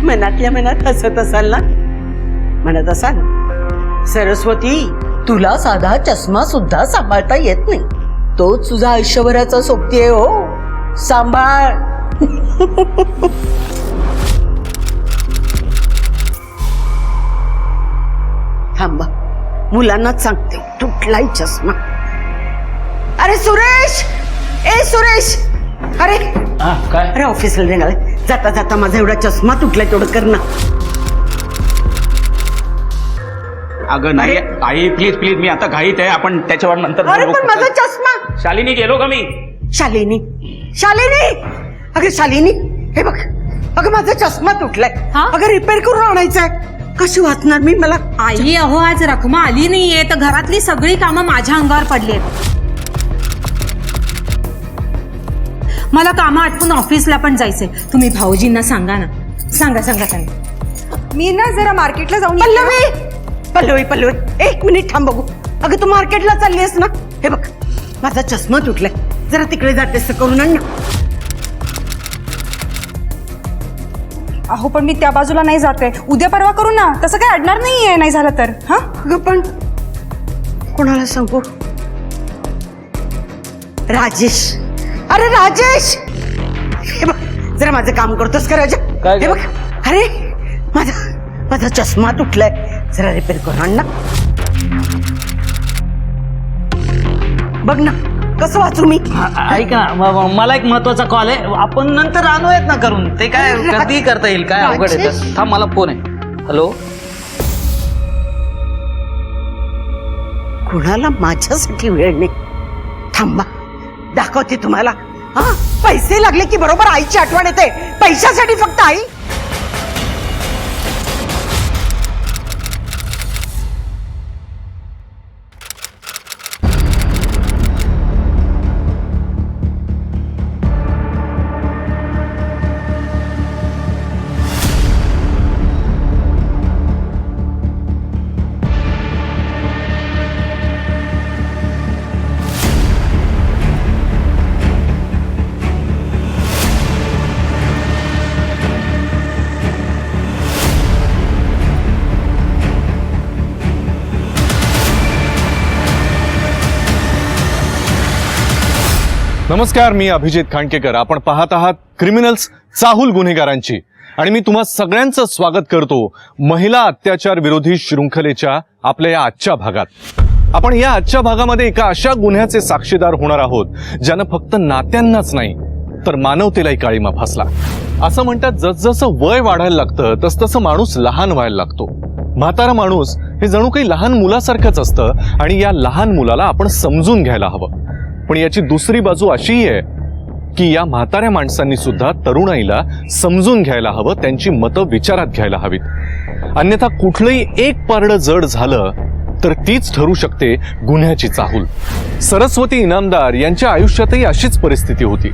मनातल्या मनात हसत असाल ना, म्हणत असाल सरस्वती तुला साधा चष्मा सुद्धा सांभाळता येत नाही, तोच तुझा आयुष्यभराचा सोबती आहे हो, सांभाळ. थांबा, मुलांनाच सांगते तुटलाय चष्मा. अरे सुरेश, ए सुरेश, अरे काय? अरे ऑफिसला निघाले, जाता जाता माझा एवढा चष्मा तुटलाय तेवढं कर ना. अगं नाही आई, प्लीज प्लीज, मी आता घाईत आहे, आपण त्याच्यावर नंतर अरे बोलू. पण माझा चष्मा. शालिनी गेलो का मी? शालिनी, शालिनी, अगं शालिनी, हे बघ, अगं माझा चष्मा तुटलाय, अगं रिपेअर करून आणायचंय. कशी वाचणार मी? मला आई अहो आज रखमा आली नाहीये तर घरातली सगळी कामं माझ्या अंगावर पडली आहेत. मला कामं आटपून ऑफिसला पण जायचंय. तुम्ही भाऊजींना सांगा ना, सांगा सांगा सांगा. मी ना जरा मार्केटला जाऊन पल्लवी, पल्लवी, पल्लवी, एक मिनिट थांब बघू. अगं तू मार्केटला चाललीस ना, हे बघ माझा चष्मा तुटलाय, जरा तिकडे जातेस तर करून आण ना. अहो पण मी त्या बाजूला नाही जाते, उद्या परवा करू ना, तसं काही अडणार नाहीये नाही झालं तर. हा अगं पण कोणाला सांगू? राजेश, अरे राजेश, हे बघ जरा माझं काम करतोस का राजा? हे बघ, अरे माझा चष्मा तुटलाय, जरा रिपेअर करून आण ना. बघ ना कसं वाचू मी? ऐक ना, मला एक महत्वाचा कॉल आहे, आपण नंतर आणूयात ना करून, ते काय कधी करता येईल, काय अवघड आहे. थांब, मला फोन आहे. हॅलो, कुणाला माझ्यासाठी वेळ नाही. थांबा, दाखवते तुम्हाला. हा, पैसे लागले की बरोबर आईची आठवण येते, पैशासाठी फक्त आई. नमस्कार, मी अभिजित खांडकेकर. आपण पाहत आहात क्रिमिनल्स, चाहूल गुन्हेगारांची, आणि मी तुम्हा सगळ्यांचं स्वागत करतो महिला अत्याचार विरोधी शृंखलेच्या आपल्या या आजच्या भागात. आपण या आजच्या भागामध्ये एका अशा गुन्ह्याचे साक्षीदार होणार आहोत ज्यानं फक्त नात्यांनाच नाही तर मानवतेलाही काळीमा फासला. असं म्हणतात जसजसं वय वाढायला लागतं तसतसं माणूस लहान व्हायला लागतो. म्हातारा माणूस हे जणू काही लहान मुलासारखंच असतं आणि या लहान मुलाला आपण समजून घ्यायला हवं. पण याची दुसरी बाजू अशीही आहे की या म्हाताऱ्या माणसांनी सुद्धा तरुणाईला समजून घ्यायला हवं, त्यांची मतं विचारात घ्यायला हवीत. अन्यथा कुठलंही एक पारडं जड झालं तर तीच ठरू शकते गुन्ह्याची चाहूल. सरस्वती इनामदार यांच्या आयुष्यातही अशीच परिस्थिती होती.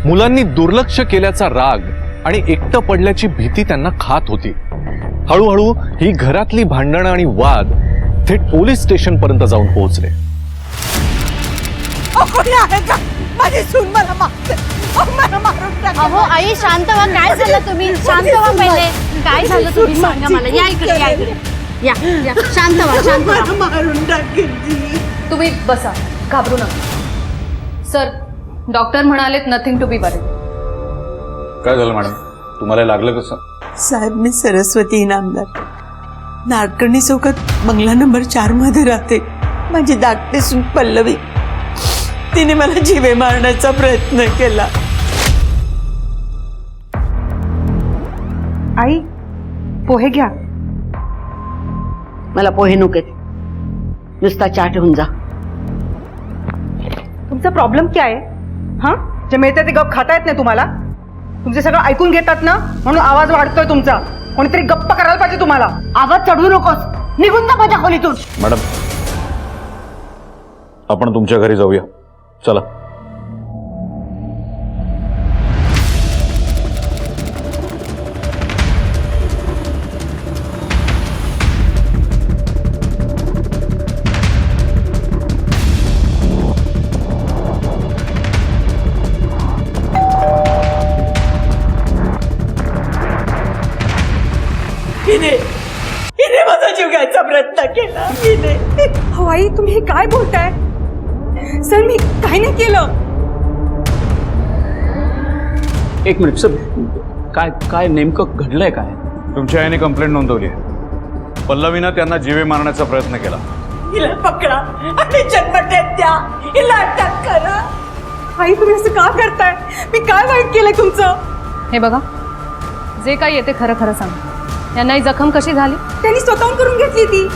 मुलांनी दुर्लक्ष केल्याचा राग आणि एकटं पडल्याची भीती त्यांना खात होती. हळूहळू ही घरातली भांडणं आणि वाद थेट पोलीस स्टेशन पर्यंत जाऊन पोहोचले. कोणी आहे का? माझी सून मला मारते, मला मारून टाका. अहो आई शांत व्हा, काय झालं? तुम्ही शांत व्हा पहिले, काय झालं तुम्ही सांगा मला. या इकडे, या इकडे, या या, शांत व्हा, शांत व्हा. मला मारून टाकेल ती. तुम्ही बसा, घाबरू नका. सर, डॉक्टर म्हणालेत नथिंग टू बी वरीड. काय झालं मॅडम, तुम्हाला लागलं कसं? साहेब, मी सरस्वती इनामदार, नाडकर्णी चौकात बंगला नंबर 4 मध्ये राहते. माझी धाकटी सून पल्लवी, तिने मला जीवे मारण्याचा प्रयत्न केला. आई पोहे घ्या. मला पोहे नकोत, नुसता चहा ठेवून जा. तुमचा प्रॉब्लेम काय आहे? हा, जे मिळतं ते गप खाता येत नाही तुम्हाला? तुमचे सगळं ऐकून घेतात ना, म्हणून आवाज वाढतोय तुमचा. कोणीतरी गप्प करायला पाहिजे तुम्हाला. आवाज चढवू नकोस, निघून जा माझ्या खोलीतून. मॅडम, आपण तुमच्या घरी जाऊया, चला. आई तुम्ही हे काय बोलताय? सर मी काही नाही केलं. एक मिनिट सर, काय काय नेमकं घडलंय काय? तुमच्या आईने कंप्लेंट नोंदवली आहे. पल्लवीनं त्यांना जीवे मारण्याचा प्रयत्न केला. हिला पकडा आणि जन्मठेप द्या, हिला अटक करा. आई तुम्ही असं का करताय? मी काय वाईट केलंय तुमचं? हे बघा, जे काही येते खरं खरं सांगा. यांना ही जखम कशी झाली? त्यांनी स्वतःहून करून घेतली ती.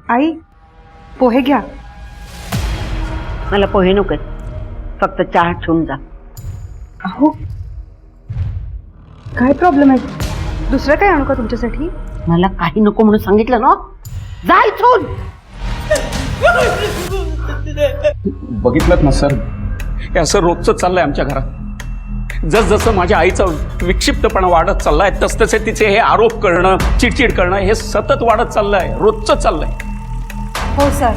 आई पोहे घ्या. मला पोहे नको, फक्त चहा ठेवून जा. अहो काय प्रॉब्लेम आहे? दुसरं काय आणू का तुमच्यासाठी? मला काही नको म्हणून सांगितलं ना, जा इथून. बघितलं ना सर, हे असं रोजचं चाललंय आमच्या घरात. जसजसं माझ्या आईचा विक्षिप्तपणा वाढत चाललाय तसतसे तिचे हे आरोप करणं, चिडचिड करणं हे सतत वाढत चाललंय, रोजचं चाललंय. हो सर,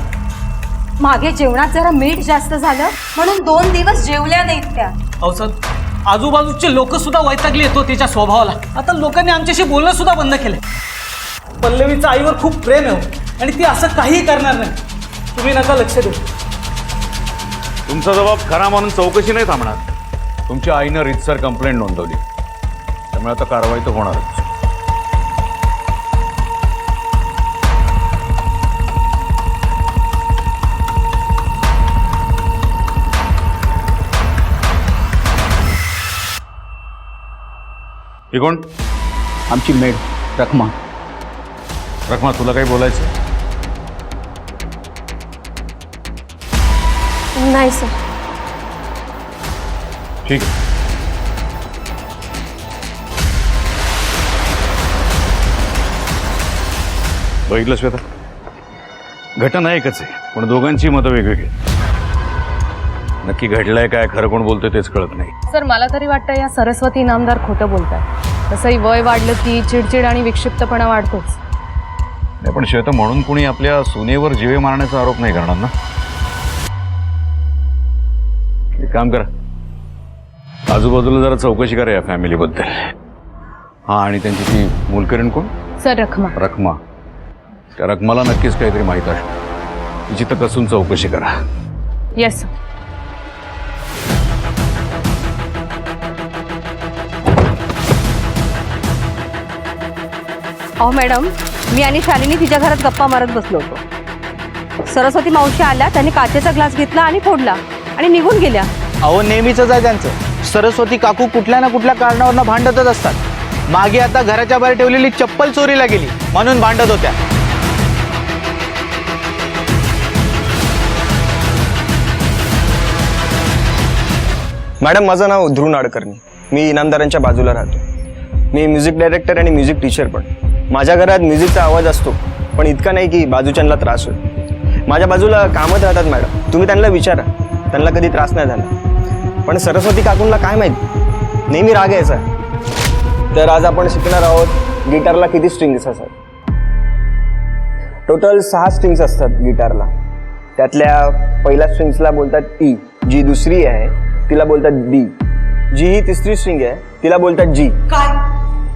मागे जेवणात जरा मीठ जास्त झालं म्हणून 2 दिवस जेवल्या नाहीत त्या. अहो सर, आजूबाजूचे लोक सुद्धा वैतागले येतो तिच्या स्वभावाला. आता लोकांनी आमच्याशी बोलणं सुद्धा बंद केलं. पल्लवीचं आईवर खूप प्रेम आहे हो, आणि ती असं काहीही करणार नाही. तुम्ही नका लक्ष देऊ. तुमचा जबाब खरा मानून चौकशी नाही थांबणार. तुमच्या आईनं रीतसर कंप्लेंट नोंदवली, त्यामुळे आता कारवाई तर होणारच. ही कोण? आमची मेड रखमा. रखमा, तुला काही बोलायचं? नाही सर. ठीक आहे. बघितलं श्वेता, घटना एकच आहे, पण दोघांची मतं वेगवेगळी. नक्की घडलंय काय, खरं कोण बोलतोय तेच कळत नाही. सर मला तरी वाटतं या सरस्वती इनामदार खोटं बोलतात. तसंही वय वाढलं की चिडचिड आणि विक्षिप्तपणा वाढतोच. नाही पण श्वेता, म्हणून कुणी आपल्या सुनेवर जीवे मारण्याचा आरोप नाही करणार ना. एक काम करा, आजूबाजूला जरा चौकशी करा या फॅमिलीबद्दल. हा, आणि त्यांची ती मूलकरीण कोण? सर रखमा. रखमा. त्या रखमाला नक्कीच काहीतरी माहीत असतं. तिची तर कसून चौकशी करा. Yes sir. अहो मॅडम, मी आणि शालिनी तिच्या घरात गप्पा मारत बसलो होतो. सरस्वती मावशी आल्या, त्यांनी काचेचा ग्लास घेतला आणि फोडला आणि निघून गेल्या. अहो नेहमीच आहे त्यांचं. सरस्वती काकू कुठल्या ना कुठल्या कारणावरनं भांडतच असतात. मागे आता घराच्या बाहेर ठेवलेली चप्पल चोरीला गेली म्हणून भांडत होत्या. मॅडम, माझं नाव ध्रुव नाडकर्णी. मी इनामदारांच्या बाजूला राहतो. मी म्युझिक डायरेक्टर आणि म्युझिक टीचर पण. माझ्या घरात म्युझिकचा आवाज असतो, पण इतका नाही की बाजूच्यांना त्रास होईल. माझ्या बाजूला कामत राहतात मॅडम, तुम्ही त्यांना विचारा, त्यांना कधी त्रास नाही झाला. पण सरस्वती काकूंना काय माहीत, नेहमी राग यायचा. तर आज आपण शिकणार आहोत गिटारला किती स्ट्रिंग्स असतात. टोटल 6 स्ट्रिंग्स असतात गिटारला. त्यातल्या पहिल्या स्ट्रिंग्सला बोलतात ई, जी दुसरी आहे तिला बोलतात बी, जी ही तिसरी स्ट्रिंग आहे तिला बोलतात जी. काय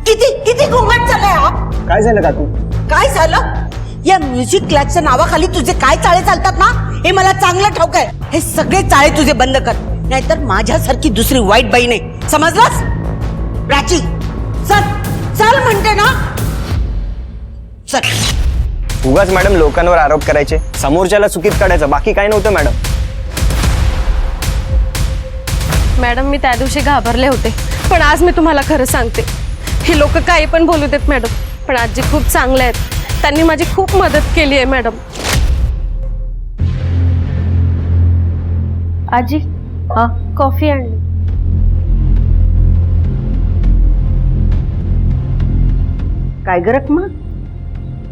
किती किती घुंगट झालंय हा? काय झालं काकू? काय झालं? या म्युझिक क्लासच्या नावाखाली तुझे काय चाळे चालतात ना, हे मला चांगलं ठाऊक आहे. हे सगळे चाळे तुझे बंद कर, नाहीतर माझ्यासारखी दुसरी वाईट बाई नाही, समजलास? प्राची, चल चल म्हणते ना, चल. उगाच मॅडम लोकांवर आरोप करायचे, समोरच्याला चुकीत काढायचं, बाकी काय नव्हतं मॅडम. मॅडम मी त्या दिवशी घाबरले होते, पण आज मी तुम्हाला खरं सांगते, हे लोक काही पण बोलू देत मॅडम, पण आजी खूप चांगले आहेत. त्यांनी माझी खूप मदत केली आहे मॅडम. आजी, हा कॉफी आणली. काय ग रखमा,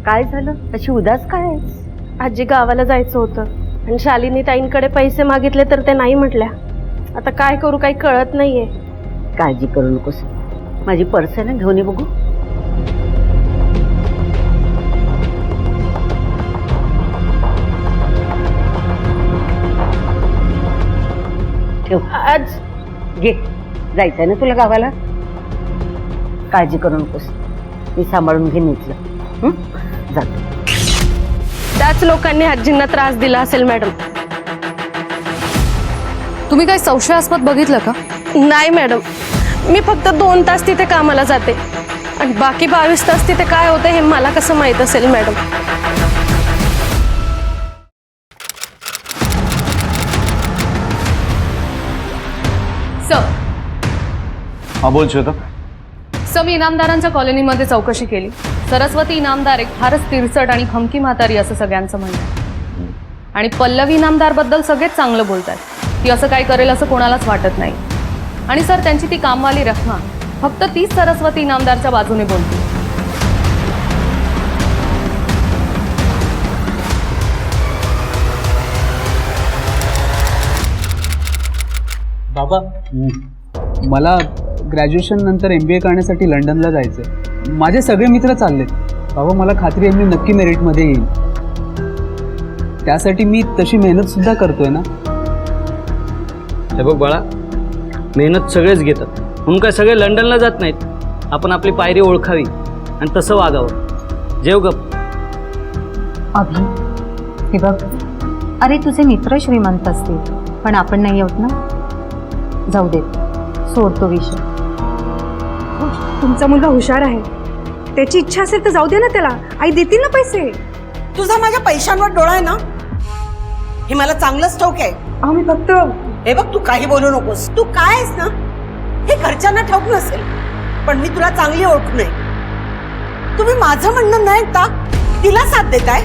काय झालं? अशी उदास काय आहेस? आजी गावाला जायचं होतं आणि शालिनी ताईंकडे पैसे मागितले तर ते नाही म्हटल्या. आता काय करू काही कळत नाहीये. काळजी करू नकोस, माझी पर्स आहे ना, घेऊन ये बघू. ठेव. आज घे, जायचंय ना तुला गावाला. काळजी करू नकोस, मी सांभाळून घेईन इथलं. जाते. त्याच लोकांनी आजींना त्रास दिला असेल मॅडम. तुम्ही काही संशयास्पद बघितलं का? नाही मॅडम, मी फक्त 2 तास तिथे कामाला जाते आणि बाकी 22 तास तिथे काय होते हे मला कसं माहीत असेल मॅडम. सर हा बोल श्वेता. मी इनामदारांच्या कॉलनीमध्ये चौकशी केली. सरस्वती इनामदार एक फारच तिरसट आणि खमकी म्हातारी असं सगळ्यांचं म्हणणं आहे. आणि पल्लवी इनामदारबद्दल सगळेच चांगलं बोलतात. ती असं काय करेल असं कोणालाच वाटत नाही. आणि सर त्यांची ती कामवाली रखमा फक्त तीच सरस्वती इनामदारच्या बाजूने बोलते. बाबा, मला ग्रॅज्युएशन नंतर MBA करण्यासाठी लंडनला जायचंय. माझे सगळे मित्र चाललेत. बाबा, मला खात्री आहे मी नक्की मेरिटमध्ये येईल. त्यासाठी मी तशी मेहनत सुद्धा करतोय ना. हे बघ बाळा, मेहनत सगळेच घेतात म्हणून काय सगळे लंडनला जात नाहीत. आपण आपली पायरी ओळखावी आणि तसं वागावं. जेव गप. अभि, हे बघ, अरे तुझे मित्र श्रीमंत असतील पण आपण नाही आहोत ना. जाऊ देत, सोडतो विषय. तुमचा मुलगा हुशार आहे. त्याची इच्छा असेल तर जाऊ दे ना त्याला. आई देतील ना पैसे. तुझा माझ्या पैशांवर डोळा आहे ना, हे मला चांगलंच ठाऊक आहे. आम्ही फक्त हे बघ, तू काही बोलू नकोस. तू काय आहेस ना हे घरच्यांना ठाऊक नसेल, पण मी तुला चांगली ओळखू नये. तुम्ही माझं म्हणणं नाही का तिला साथ देताय?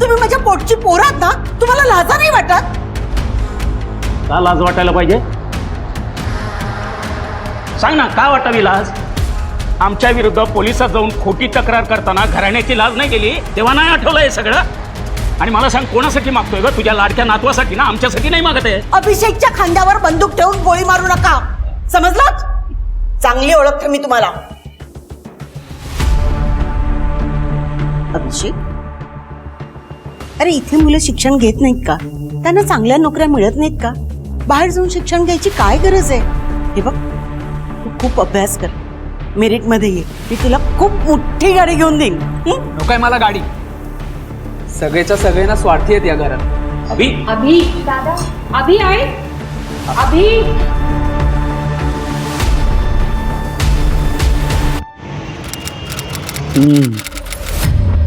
तुम्ही माझ्या पोटची पोरं आहात ना, तुम्हाला लाजा नाही वाटत? का लाज वाटायला पाहिजे? सांग ना, का वाटावी लाज? आमच्या विरुद्ध पोलिसात जाऊन खोटी तक्रार करताना घराण्याची लाज नाही गेली तेव्हा नाही आठवलं हे सगळं? आणि मला सांग, कोणासाठी मागतोय ग? तुझ्या लाडक्या नातवासाठी ना, आमच्यासाठी नाही मागत आहे. अभिषेकच्या खांद्यावर बंदूक ठेवून गोळी मारू नका, समजलं? चांगली ओळखते मी तुम्हाला. अभिषेक, अरे इथे मुलं शिक्षण घेत नाहीत का? त्यांना चांगल्या नोकऱ्या मिळत नाहीत का? बाहेर जाऊन शिक्षण घ्यायची काय गरज आहे? हे बघ, तू खूप अभ्यास कर, मेरिट मध्ये ये. मी तुला खूप मोठी गाडी घेऊन देईन. नकोय मला गाडी. सगळेच्या सगळ्यांना स्वार्थी आहेत या घरात. अभि, अभि, दादा, अभि आहे. अभि,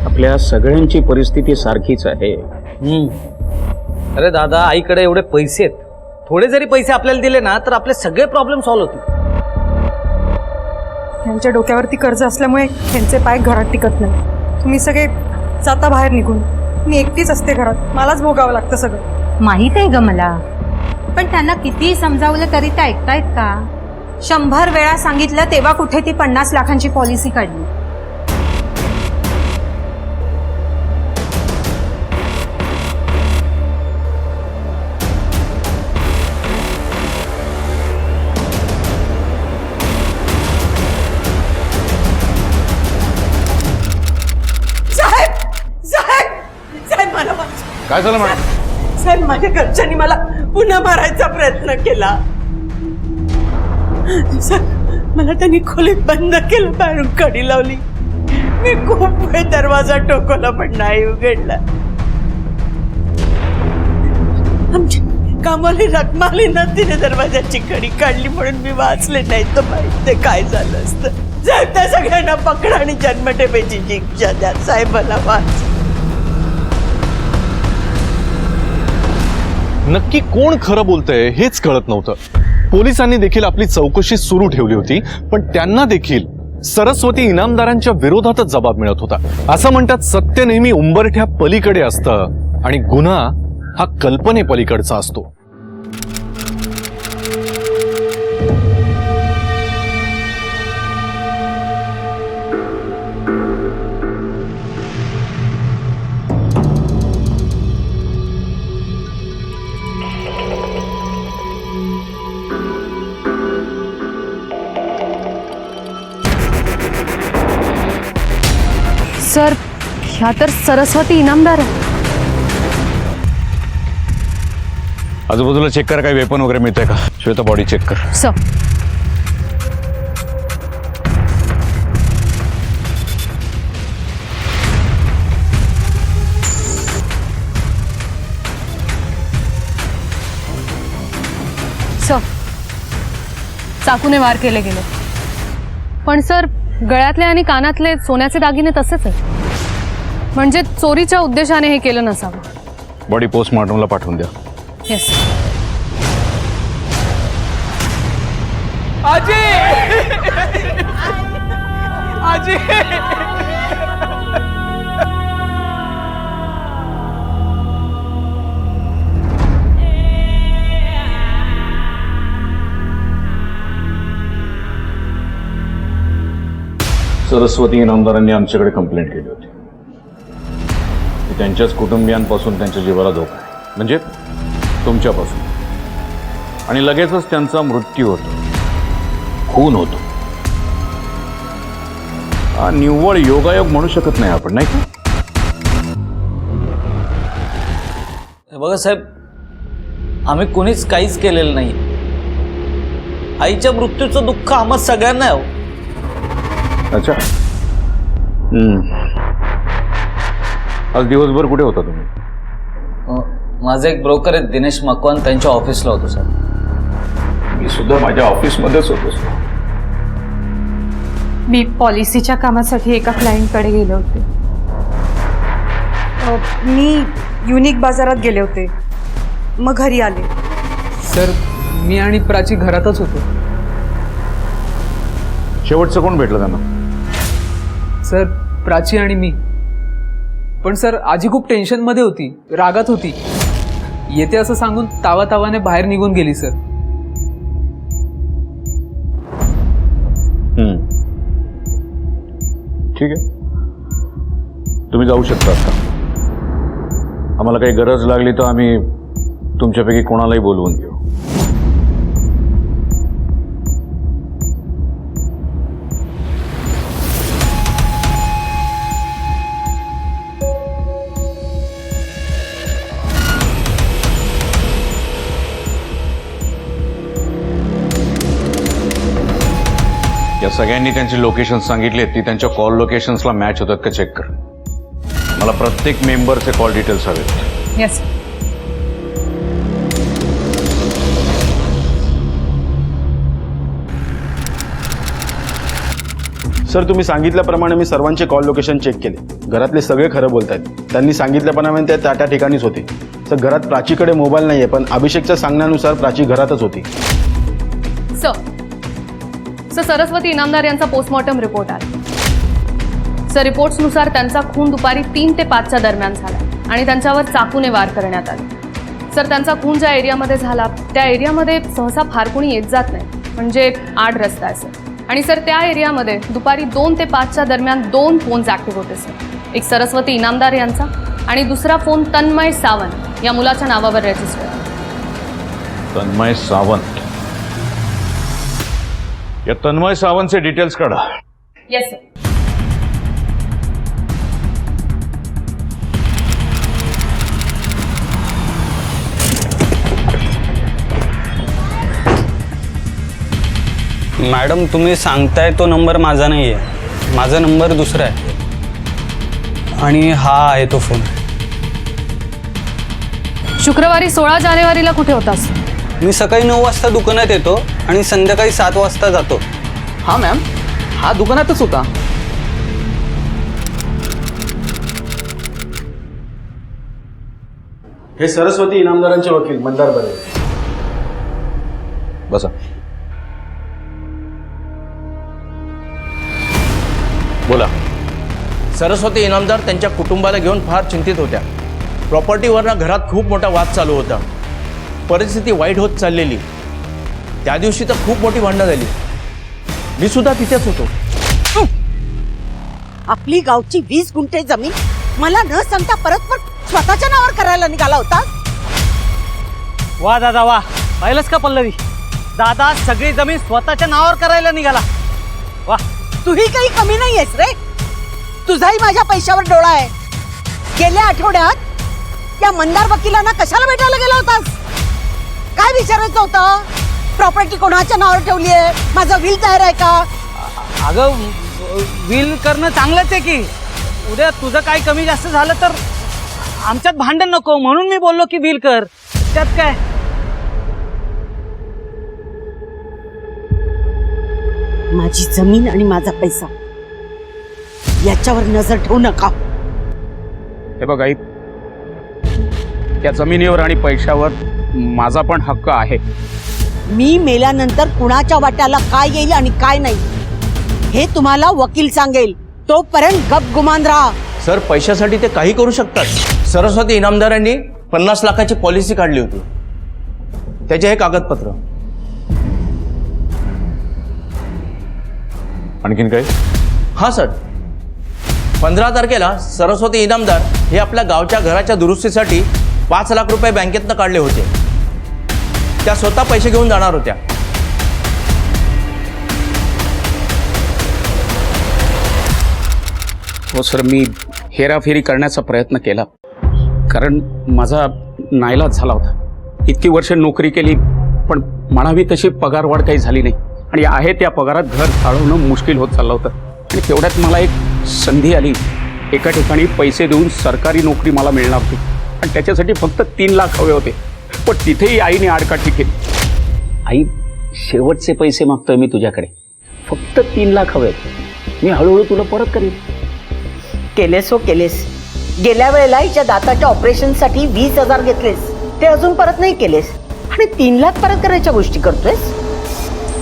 आपल्या सगळ्यांची परिस्थिती सारखीच आहे. अरे दादा, आईकडे एवढे पैसे आहेत. थोडे जरी पैसे आपल्याला दिले ना तर आपले सगळे प्रॉब्लेम सॉल्व्ह होतील. यांच्या डोक्यावरती कर्ज असल्यामुळे त्यांचे पाय घरात टिकत नाही. तुम्ही सगळे जाता बाहेर निघून. मी एकटीच असते घरात. मलाच भोगावं लागतं सगळं. माहित आहे ग मला, पण त्यांना किती समजावलं तरी ते ऐकतायत का? 100 वेळा सांगितलं तेव्हा कुठे ती 50 लाखांची पॉलिसी काढली. काय झालं मॅडम? साहेब, माझ्या घरच्यांनी मला पुन्हा मारायचा प्रयत्न केला. साहेब, मला त्यांनी खोलीत बंद केलं, बाहेरून कडी लावली. मी खूप वेळ दरवाजा ठोकवला पण नाही उघडला. आमची कामाली रकमाली ना, तिने दरवाजाची कडी काढली म्हणून मी वाचले, नाही तर माहिती काय झालं असतं. साहेब, त्या सगळ्यांना पकडा आणि जन्मठेपेची शिक्षा द्या. साहेब, मला वाच. नक्की कोण खरं बोलतंय हेच कळत नव्हतं. पोलिसांनी देखील आपली चौकशी सुरू ठेवली होती, पण त्यांना देखील सरस्वती इनामदारांच्या विरोधातच जबाब मिळत होता. असं म्हणतात, सत्य नेहमी उंबरठ्या पलीकडे असतं आणि गुन्हा हा कल्पनेपलीकडचा असतो. सर, ह्या तर सरस्वती इनामदार आहे. आजूबाजूला चेक कर, काही वेपन वगैरे मिळतंय का? श्वेता, बॉडी चेक कर. सर, चाकूने वार केले गेले. पण सर, गळ्यातले आणि कानातले सोन्याचे दागिने तसेच आहेत. म्हणजे चोरीच्या उद्देशाने हे केलं नसावं. बॉडी पोस्टमॉर्टमला पाठवून द्या. येस. सरस्वती इनामदारांनी आमच्याकडे कंप्लेंट केली होती की त्यांच्याच कुटुंबियांपासून त्यांच्या जीवाला धोका आहे, म्हणजे तुमच्यापासून. आणि लगेचच त्यांचा मृत्यू होतो, खून होतो. हा निव्वळ योगायोग म्हणू शकत नाही आपण, नाही का? हे बघा साहेब, आम्ही कोणीच काहीच केलेलं नाही. आईच्या मृत्यूचं दुःख आम्हा सगळ्यांना आहे. अच्छा. आज दिवसभर कुठे होता तुम्ही? माझे एक ब्रोकर आहेत दिनेश मकवान, त्यांच्या ऑफिसला होतो सर. मी सुद्धा माझ्या ऑफिसमध्येच होतो. मी पॉलिसीच्या कामासाठी एका क्लायंटकडे गेले होते. मी युनिक बाजारात गेले होते, मग घरी आले. सर, मी आणि प्राची घरातच होतो. शेवटचं कोण भेटलं त्यांना? सर, प्राची आणि मी. पण सर, आजी खूप टेन्शनमध्ये होती, रागात होती. येते असं सांगून तावातावाने बाहेर निघून गेली सर. ठीक आहे, तुम्ही जाऊ शकता आता. आम्हाला काही गरज लागली तर आम्ही तुमच्यापैकी कोणालाही बोलवून घेऊ. या सगळ्यांनी त्यांची लोकेशन सांगितली, ती त्यांच्या कॉल लोकेशन्सला मॅच होतात का चेक कर. मला प्रत्येक मेंबरचे कॉल डिटेल्स हवेत. येस. सर, तुम्ही सांगितल्याप्रमाणे मी सर्वांचे कॉल लोकेशन चेक केले. घरातले सगळे खरं बोलत आहेत. त्यांनी सांगितल्याप्रमाणे ते त्या ठिकाणीच होते. सर, घरात प्राचीकडे मोबाईल नाही आहे, पण अभिषेकच्या सांगण्यानुसार प्राची घरातच होती. सर, सरस्वती इनामदार यांचा पोस्टमॉर्टम रिपोर्ट आला. सर, रिपोर्ट्सनुसार त्यांचा खून दुपारी 3 ते 5च्या दरम्यान झाला आणि त्यांच्यावर चाकूने वार करण्यात आले. सर, त्यांचा खून ज्या एरियामध्ये झाला त्या एरियामध्ये सहसा फार कोणी येत जात नाही, म्हणजे आड रस्ता आहे सर. आणि सर, त्या एरियामध्ये दुपारी 2 ते 5च्या दरम्यान 2 फोन्स ॲक्टिव्ह होते सर. एक सरस्वती इनामदार यांचा आणि दुसरा फोन तन्मय सावंत या मुलाच्या नावावर रजिस्टर. तन्मय सावंत. या तन्मय सावंतचे डिटेल्स काढा. Yes sir. मॅडम, तुम्ही सांगताय तो नंबर माझा नाही आहे. माझा नंबर दुसरा आहे आणि हा आहे तो फोन. शुक्रवारी 16 जानेवारीला कुठे होतास? मी सकाळी 9 वाजता दुकानात येतो आणि संध्याकाळी 7 वाजता जातो. हा मॅम, हा दुकानातच होता. हे सरस्वती इनामदारांचे वकील मंदार बरे. बसा. बोला. सरस्वती इनामदार त्यांच्या कुटुंबाला घेऊन फार चिंतित होत्या. प्रॉपर्टीवरनं घरात खूप मोठा वाद चालू होता. परिस्थिती वाईट होत चाललेली. त्या दिवशी तर खूप मोठी भांडणं झाली. मी सुद्धा तिथेच होतो. आपली गावची 20 गुंठे जमीन मला न सांगता परत स्वतःच्या नावावर करायला निघाला होता. वा दादा वा, पाहिलंस का पल्लवी? दादा सगळी जमीन स्वतःच्या नावावर करायला निघाला. वा, तूही काही कमी नाही आहेस रे. तुझाही माझ्या पैशावर डोळा आहे. गेल्या आठवड्यात त्या मंदार वकिलांना कशाला भेटायला गेला होतास? काय विचारायचं होतं? प्रॉपर्टी कोणाच्या नावावर ठेवली आहे? माझा विल तयार आहे का? अगं, विल करणं चांगलंच आहे की. उद्या तुझं काही कमी जास्त झालं तर आमच्यात भांडण नको, म्हणून मी बोललो की विल कर. त्यात काय. माझी जमीन आणि माझा पैसा याच्यावर नजर ठेवू नका. हे बघ आई, त्या जमिनीवर आणि पैशावर माझा पण हक्क आहे. मी मेल्यानंतर कुणाच्या वाट्याला काय येईल आणि काय नाही हे तुम्हाला वकील सांगेल. तोपर्यंत गपगुमान राहा. सर, पैशासाठी ते काही करू शकतात. सरस्वती इनामदारांनी 50 लाखाची पॉलिसी काढली होती. त्याचे हे कागदपत्र. आणखीन काय? हां सर, 15 तारखेला सरस्वती इनामदार हे आपल्या गावच्या घराच्या दुरुस्तीसाठी 5 लाख रुपये बँकेतनं काढले होते. त्या स्वतः पैसे घेऊन जाणार होत्या. हो सर, मी हेराफेरी करण्याचा प्रयत्न केला, कारण माझा नाईलाज झाला होता. इतकी वर्ष नोकरी केली, पण म्हणावी तशी पगारवाढ काही झाली नाही आणि आहे त्या पगारात घर चालवणं मुश्किल होत चाललं होतं. आणि तेवढ्यात मला एक संधी आली. एका ठिकाणी पैसे देऊन सरकारी नोकरी मला मिळणार होती आणि त्याच्यासाठी फक्त 3 लाख हवे होते. पण तिथेही आईने आडकाठी केली. आई, शेवटचे पैसे मागतोय मी तुझ्याकडे. फक्त 3 लाख हवे. मी हळूहळू तुला परत करेन. केलेस हो केलेस. गेल्या वेळेला हिच्या दाताच्या ऑपरेशनसाठी 20,000 घेतलेस, ते अजून परत नाही केलेस आणि 3 लाख परत करायच्या गोष्टी करतोयस.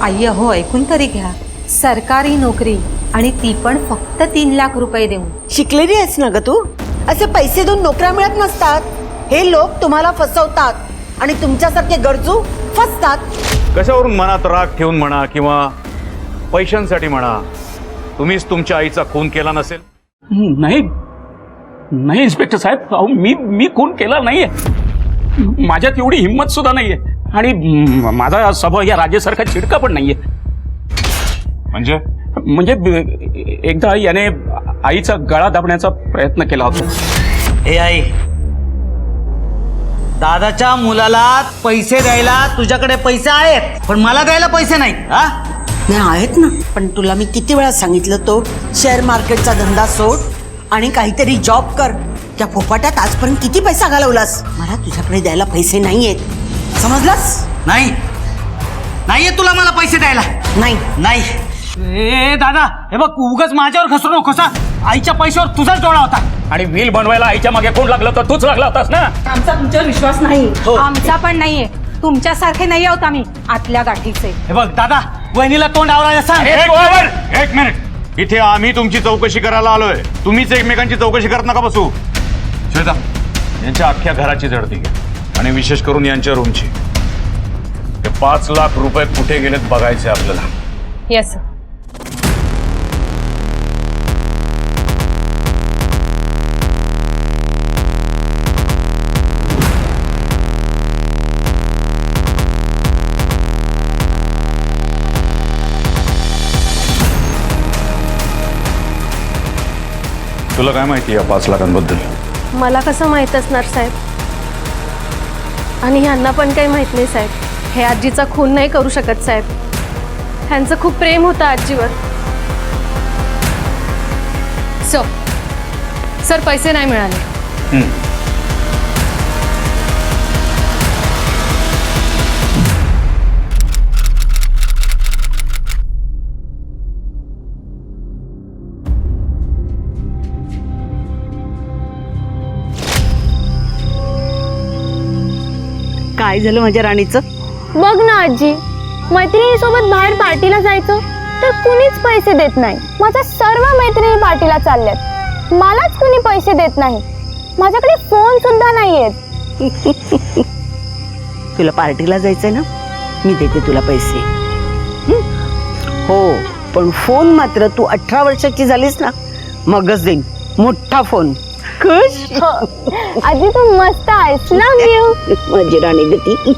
आई अहो ऐकून तरी घ्या. सरकारी नोकरी आणि ती पण फक्त 3 लाख रुपये देऊन. शिकलेली आहेस ना ग तू? असे पैसे देऊन नोकऱ्या मिळत नसतात. हे लोक तुम्हाला फसवतात आणि तुमच्यासारखे गरजू फसतात. कशावरून मनात राग ठेवून म्हणा किंवा पैशांसाठी म्हणा, तुम्हीच तुमच्या आईचा खून केला नसेल? नाही नाही इन्स्पेक्टर साहेब, अहो मी खून केला नाहीये. माझ्यात एवढी हिंमत सुद्धा नाहीये आणि माझा स्वभाव या राजेसारखा चिडका पण नाहीये. म्हणजे एकदा याने आईचा गळा दाबण्याचा प्रयत्न केला होता. हे आई, दादाच्या मुलाला पैसे द्यायला तुझ्याकडे पैसे आहेत, पण मला द्यायला पैसे नाहीत. हा, नाही आहेत ना, पण तुला मी किती वेळा सांगितलं तो शेअर मार्केटचा धंदा सोड आणि काहीतरी जॉब कर. त्या फोपाट्यात आजपर्यंत किती पैसा घालवलास. मला तुझ्याकडे द्यायला पैसे नाहीयेत, समजलास? नाहीये तुला मला पैसे द्यायला. नाही. ए दादा, हे बघ, उगाच माझ्यावर खसरू नकोस. आईच्या पैशावर तुझाच डोळा होता. आणि व्हील बनवायला आईच्या मागे कोण लागलं तर तूच लागला होतास ना. आमचा तुमच्यावर विश्वास नाही. आमचा पण नाहीये. तुमच्यासारखे नाही आहोत आम्ही आतल्या गाठीचे. हे बघ दादा, वहिनीला तोंड आवरायला सांग. एक मिनिट. इथे आम्ही तुमची चौकशी करायला आलोय, तुम्हीच एकमेकांची चौकशी करत नका बसू. श्वेता, यांच्या अख्ख्या घराची झडती घ्या आणि विशेष करून यांच्या रूमची. ते 5 लाख रुपये कुठे गेलेत बघायचे आपल्याला. Yes sir. तुला काय माहिती या 5 लाखांबद्दल? मला कसं माहीत असणार साहेब, आणि ह्यांना पण काही माहीत नाही साहेब. हे आजीचा खून नाही करू शकत साहेब. ह्यांचं खूप प्रेम होतं आजीवर. सर, पैसे नाही मिळाले. काय झालं माझ्या राणीचं? बघ ना आजी, मैत्रिणीसोबत बाहेर पार्टीला जायचं तर कुणीच पैसे देत नाही. माझ्या सर्व मैत्रिणी पार्टीला चालल्यात, मलाच कुणी पैसे देत नाही. माझ्याकडे फोन सुद्धा नाहीयेत. तुला पार्टीला जायचंय ना, मी देते तुला पैसे. हो, पण फोन मात्र तू 18 वर्षाची झालीस ना मगच देईन. मोठा फोन. खुश? आजी तू मस्त आहेस. Love you. माझी राणी गती.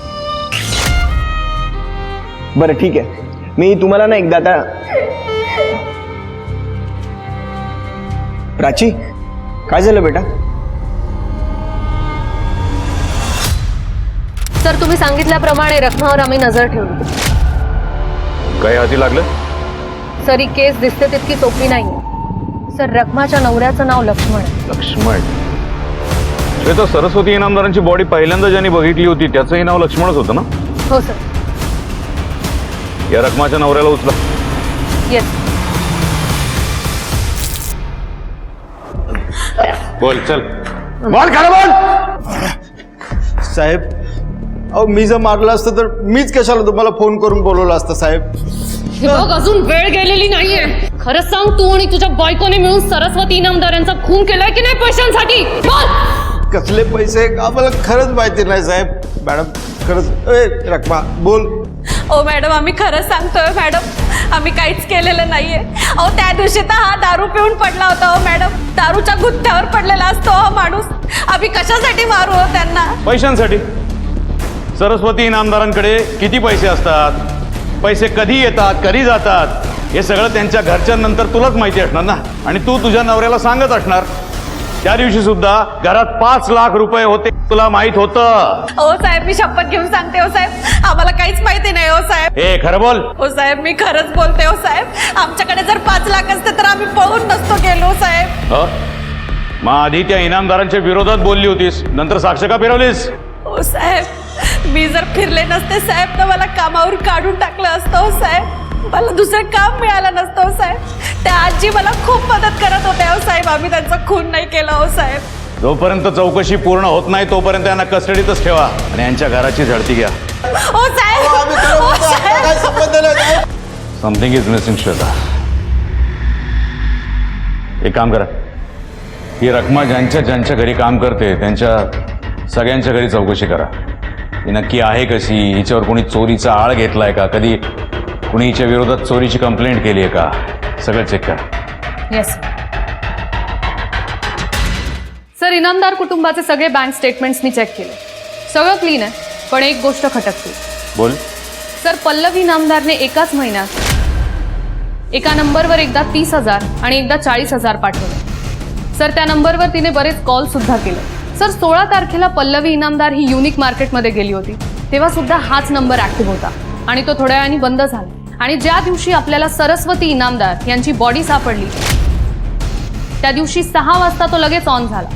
बरं ठीक आहे, मी तुम्हाला ना एकदा आता. प्राची, काय झालं बेटा? सर, तुम्ही सांगितल्याप्रमाणे रखमावर आम्ही नजर ठेवली. काय हाती लागलं? सर, ही केस दिसते तितकी सोपी नाही. सर, रखमाच्या नवऱ्याचं नाव लक्ष्मण आहे. लक्ष्मण? श्वेता, सरस्वती इनामदारांची बॉडी पहिल्यांदा ज्यांनी बघितली होती त्याचंही नाव लक्ष्मणच होतं ना? हो सर. या रखमाच्या नवऱ्याला उचला. येस. बोल चल बोल खरं बोल. साहेब अहो मी जर मारलं असतं तर मीच कशाला तुम्हाला फोन करून बोलवलं असतं साहेब. हे बघ, अजून वेळ गेलेली नाहीये. खरं सांग, तू आणि तुझ्या बायकोने मिळून सरस्वती इनामदार यांचा खून केलाय की नाही पैशांसाठी? बोल. कसले पैसे आम्हाला खरंच माहिती नाही साहेब. मॅडम खरंच रखमा बोल. ओ मॅडम, आम्ही खरंच सांगतोय मॅडम, आम्ही काहीच केलेलं नाहीये. अहो त्या दिवशी तर हा दारू पिऊन पडला होता. हो मॅडम, दारूच्या गुत्त्यावर पडलेला असतो हा माणूस. आम्ही कशासाठी मारू हो त्यांना? पैशांसाठी. सरस्वती इनामदारांकडे किती पैसे असतात, पैसे कधी येतात कधी जातात, हे सगळं त्यांच्या घरच्यांनंतर तुलाच माहिती असणार ना. आणि तू तुझ्या नवऱ्याला सांगत असणार. त्या दिवशी सुद्धा घरात 5 लाख रुपये होते, तुला माहित होतं. हो साहेब, मी शपथ घेऊन सांगते हो साहेब, आम्हाला काहीच माहिती नाही हो साहेब. ए खरं बोल. हो साहेब, मी खरंच बोलते हो साहेब. आमच्याकडे जर 5 लाख असते तर आम्ही पळून नसतो गेलो साहेब. मग आधी त्या इनामदारांच्या विरोधात बोलली होतीस, नंतर साक्ष का फिरवलीस? हो साहेब, मी जर फिरले नसते साहेब तर मला कामावर काढून टाकलं असतं हो साहेब. मला दुसरं काम मिळालं नसतं हो साहेब. त्या आजी मला खूप मदत करत होत्या हो साहेब. आम्ही त्यांचा खून नाही केला हो साहेब. जोपर्यंत चौकशी पूर्ण होत नाही तोपर्यंत यांना कस्टडीतच ठेवा आणि यांच्या घराची झडती घ्या. हो साहेब, हो साहेब. Something is missing Shweta. एक काम करा, ही रखमा ज्यांच्या घरी काम करते त्यांच्या सगळ्यांच्या घरी चौकशी करा. ही नक्की आहे कशी, हिच्यावर कोणी चोरीचा आळ घेतलाय का, कधी कुणी हिच्या विरोधात चोरीची कंप्लेंट केली आहे का, सगळं चेक करा. Yes sir. इनामदार कुटुंबाचे सगळे बँक स्टेटमेंट्स मी चेक केले, सगळं क्लीन आहे. पण एक गोष्ट खटकते. बोल. सर, पल्लवी इनामदारने एकाच महिन्यात एका नंबरवर एकदा 30,000 आणि एकदा 40,000 पाठवले. सर, त्या नंबरवर तिने बरेच कॉल सुद्धा केले. सर, 16 तारखेला पल्लवी इनामदार ही युनिक मार्केटमध्ये गेली होती, तेव्हा सुद्धा हाच नंबर ऍक्टिव्ह होता आणि तो थोड्या वेळाने बंद झाला. आणि ज्या दिवशी आपल्याला सरस्वती इनामदार यांची बॉडी सापडली त्या दिवशी 6 वाजता तो लगेच ऑन झाला.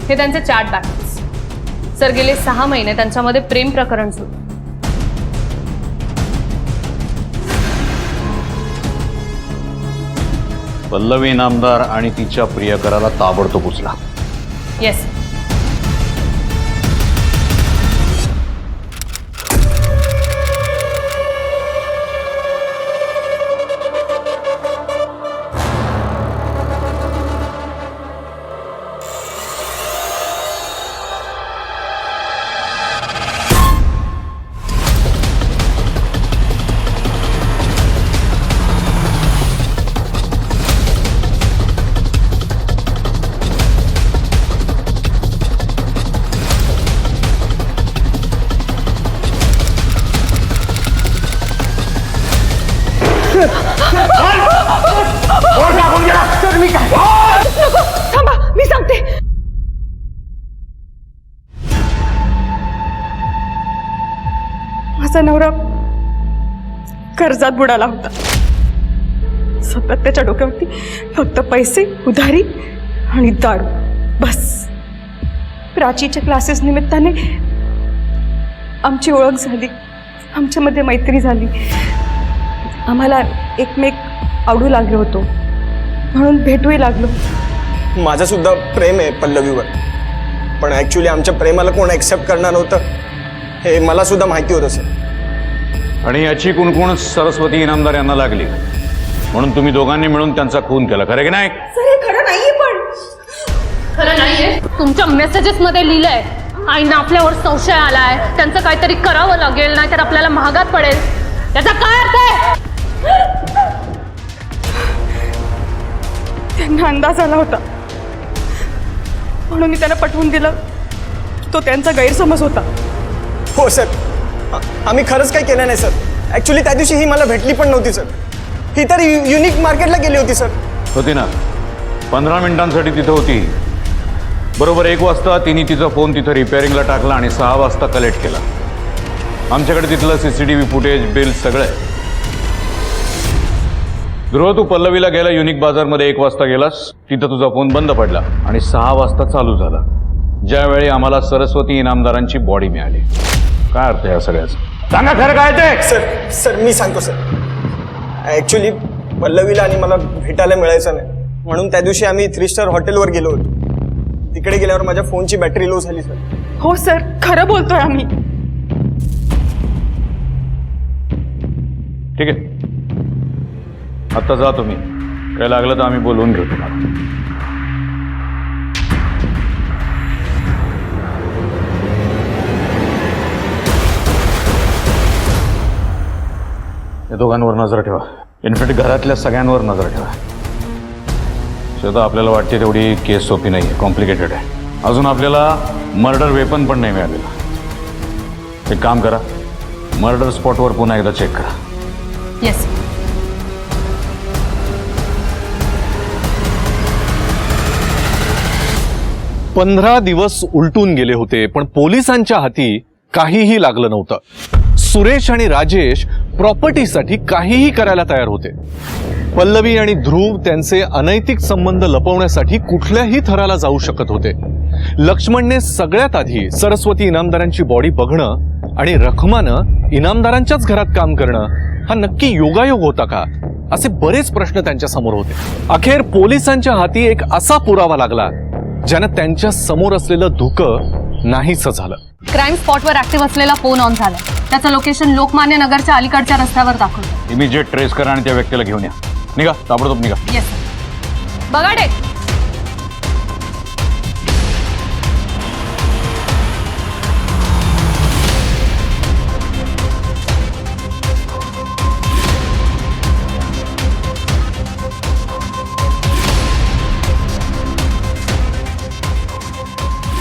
हे त्यांचे चॅट बॅकअप्स. सर, गेले 6 महिने त्यांच्यामध्ये प्रेम प्रकरण सुरू. पल्लवी इनामदार आणि तिच्या प्रियकराला ताबडतोब उचला. येस. थांबा, मी सांगते. माझा नवरा कर्जात बुडाला होता. सतत त्याच्या डोक्यावरती फक्त पैसे, उधारी आणि दारू, बस. प्राचीच्या क्लासेस निमित्ताने आमची ओळख झाली, आमच्यामध्ये मैत्री झाली. आम्हाला एकमेक आवडू लागलो होतो, म्हणून भेटूही लागलो. माझं सुद्धा प्रेम आहे पल्लवीवर, पण ॲक्च्युली आमच्या प्रेमाला कोण ॲक्सेप्ट करणार नव्हतं हे मला सुद्धा माहिती होतं सर. आणि याची कुणकुण सरस्वती इनामदार यांना लागली, म्हणून तुम्ही दोघांनी मिळून त्यांचा खून केला, खरं की नाही? सर, हे खरं नाहीये. पण खरं नाहीये. तुमच्या मेसेजेस मध्ये लिहिलंय आईना आपल्यावर संशय आलाय, त्यांचं काहीतरी करावं लागेल, नाहीतर आपल्याला महागात पडेल. त्याचा काय अर्थ आहे? त्यांना अंदाज आला होता, म्हणून मी त्यांना पटवून दिलं. तो त्यांचा गैरसमज होता. हो सर, आम्ही खरंच काही केलं नाही सर. ॲक्च्युली त्या दिवशी ही मला भेटली पण नव्हती सर. ही तर युनिक मार्केटला गेली होती सर. होती ना, 15 मिनिटांसाठी तिथं होती. बरोबर 1 वाजता तिने तिचा फोन तिथं रिपेअरिंगला टाकला आणि 6 वाजता कलेक्ट केला. आमच्याकडे तिथलं CCTV फुटेज, बिल सगळं आहे. ध्रुव, तू पल्लवीला गेला युनिक बाजारमध्ये 1 वाजता गेलास, तिथं तुझा फोन बंद पडला आणि 6 वाजता चालू झाला, ज्यावेळी आम्हाला सरस्वती इनामदारांची बॉडी मिळाली. काय अर्थ आहे या सगळ्याचा? सांगा खरं काय ते. सर मी सांगतो सर. ॲक्च्युली पल्लवीला आणि मला भेटायला मिळायचं नाही, म्हणून त्या दिवशी आम्ही 3 स्टार हॉटेलवर गेलो होतो. तिकडे गेल्यावर माझ्या फोनची बॅटरी लो झाली सर. हो सर, खरं बोलतोय आम्ही. ठीक आहे, आता जा तुम्ही. काय लागलं तर आम्ही बोलवून घेऊ तुम्हाला. या दोघांवर नजर ठेवा. इनफॅक्ट घरातल्या सगळ्यांवर नजर ठेवा. शेवटी आपल्याला वाटते तेवढी केस सोपी नाही आहे, कॉम्प्लिकेटेड आहे. अजून आपल्याला मर्डर वेपन पण नाही मिळालेलं. एक काम करा, मर्डर स्पॉटवर पुन्हा एकदा चेक करा. येस. पंधरा दिवस उलटून गेले होते, पण पोलिसांच्या हाती काहीही लागलं नव्हतं. सुरेश आणि राजेश प्रॉपर्टीसाठी काहीही करायला तयार होते. पल्लवी आणि ध्रुव त्यांचे अनैतिक संबंध लपवण्यासाठी कुठल्याही थराला जाऊ शकत होते. लक्ष्मणने सगळ्यात आधी सरस्वती इनामदारांची बॉडी बघणं आणि रखमानं इनामदारांच्याच घरात काम करणं हा नक्की योगायोग होता का, असे बरेच प्रश्न त्यांच्या समोर होते. अखेर पोलिसांच्या हाती एक असा पुरावा लागला ज्यानं त्यांच्या समोर असलेलं धुकं नाहीसं झालं. क्राईम स्पॉटवर ऍक्टिव्ह असलेला फोन ऑन झालाय. त्याचं लोकेशन लोकमान्य नगरच्या अलीकडच्या रस्त्यावर दाखवतं. इमिजिएट ट्रेस करा आणि त्या व्यक्तीला घेऊन या. निघा, ताबडतोब निघा. येस. बघाडे.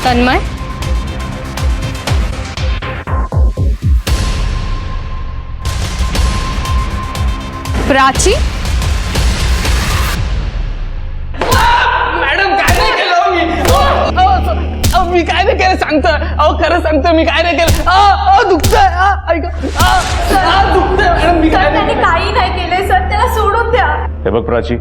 तन्मय, प्राची, मॅडम काय नाही केलं मी काय नाही केलं सांगतो. खरं सांगतो, मी काय नाही केलं. दुखतंय, दुखतंय मॅडम. मी काय काही नाही केलंय सर, त्याला सोडून द्या. हे बघ प्राची,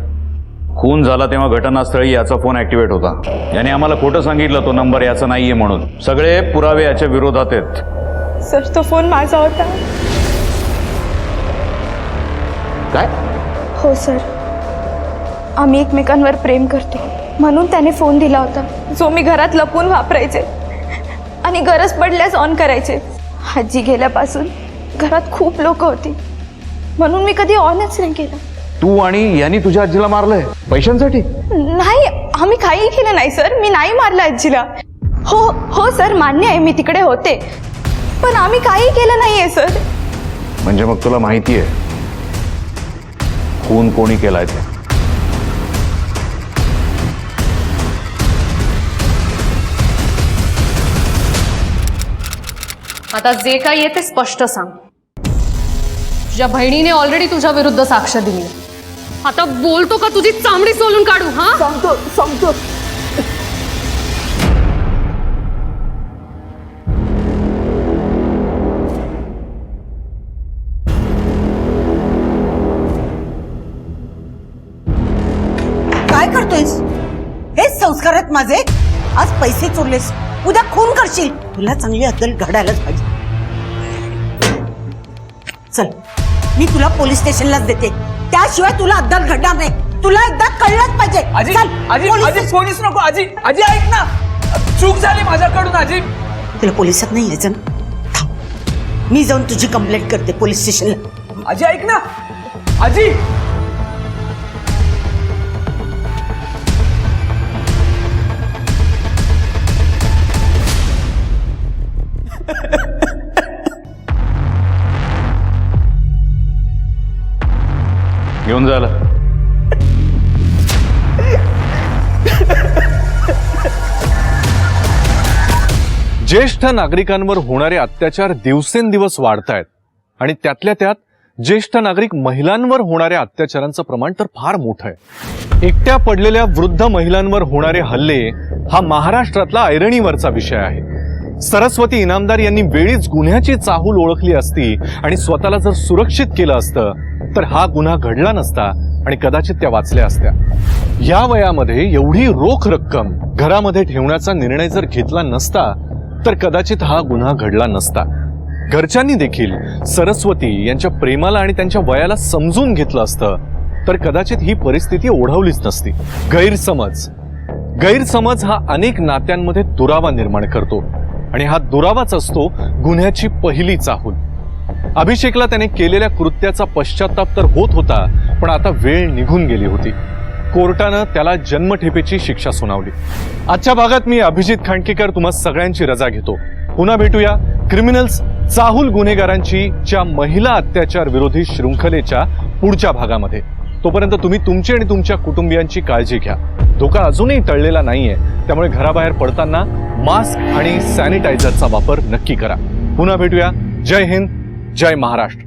खून झाला तेव्हा घटनास्थळी याचा फोन ऍक्टिव्हेट होता. याने आम्हाला खोटं सांगितलं तो नंबर याचा नाहीये म्हणून. सगळे पुरावे याच्या विरोधात आहेत. सर तो फोन माझा होता. काय? हो सर, आम्ही एकमेकांवर प्रेम करतो म्हणून त्याने फोन दिला होता, जो मी घरात लपून वापरायचे आणि गरज पडल्यास ऑन करायचे. आजी गेल्यापासून घरात खूप लोक होती म्हणून मी कधी ऑनच नाही केलं. तू आणि यांनी तुझ्या आजीला मारलंय पैशांसाठी? नाही, आम्ही काही केलं नाही सर. मी नाही मारलं आजीला. हो हो सर, मान्य आहे मी तिकडे होते, पण आम्ही काही केलं नाहीये सर. म्हणजे मग तुला माहिती आहे खून कोणी केलाय ते? आता जे काही आहे ते स्पष्ट सांग. तुझ्या बहिणीने ऑलरेडी तुझ्या विरुद्ध साक्ष दिली. आता बोलतो का तुझी चामडी सोलून काढू? हा, सांगतो. काय करतोयस? हेच संस्कार आहेत माझे. आज पैसे चोरलेस, उद्या खून करशील. तुला चांगली अद्दल घडायलाच पाहिजे. चल, मी तुला पोलीस स्टेशनलाच देते, त्याशिवाय तुला अद्दल घडणार नाही. तुला एकदा कळलंच पाहिजे. आजी पोलीस नको. आजी ऐक ना, चूक झाली माझ्याकडून. आजी, तुला पोलिसात नाही यायचं ना? थांब, मी जाऊन तुझी कंप्लेंट करते पोलीस स्टेशनला. आजी ऐक ना. आजी, घेऊन झालं. ज्येष्ठ नागरिकांवर होणारे अत्याचार दिवसेंदिवस वाढतायत आणि त्यातल्या त्यात ज्येष्ठ नागरिक महिलांवर होणाऱ्या अत्याचारांचं प्रमाण तर फार मोठं आहे. एकट्या पडलेल्या वृद्ध महिलांवर होणारे हल्ले हा महाराष्ट्रातला ऐरणीवरचा विषय आहे. सरस्वती इनामदार यांनी वेळीच गुन्ह्याची चाहूल ओळखली असती आणि स्वतःला जर सुरक्षित केलं असतं तर हा गुन्हा घडला नसता आणि कदाचित त्या वाचल्या असत्या. या वयामध्ये एवढी रोख रक्कम घरामध्ये ठेवण्याचा निर्णय जर घेतला नसता तर कदाचित हा गुन्हा घडला नसता. घरच्यांनी देखील सरस्वती यांच्या प्रेमाला आणि त्यांच्या वयाला समजून घेतलं असतं तर कदाचित ही परिस्थिती ओढवलीच नसती. गैरसमज हा अनेक नात्यांमध्ये दुरावा निर्माण करतो आणि हा दुरावाच असतो गुन्ह्याची पहिली चाहूल. अभिषेकला त्याने केलेल्या कृत्याचा पश्चाताप तर होत होता, पण आता वेळ निघून गेली होती. कोर्टानं त्याला जन्मठेपेची शिक्षा सुनावली. आजच्या भागात मी अभिजित खांडकेकर तुम्हा सगळ्यांची रजा घेतो. पुन्हा भेटूया क्रिमिनल्स चाहूल गुन्हेगारांची च्या महिला अत्याचार विरोधी शृंखलेच्या पुढच्या भागामध्ये. तोपर्यंत तुम्ही तुमची आणि तुमच्या कुटुंबियांची काळजी घ्या. धोका अजूनही टळलेला नाहीये, त्यामुळे घराबाहेर पडताना मास्क आणि सॅनिटायझरचा वापर नक्की करा. पुन्हा भेटूया. जय हिंद, जय महाराष्ट्र.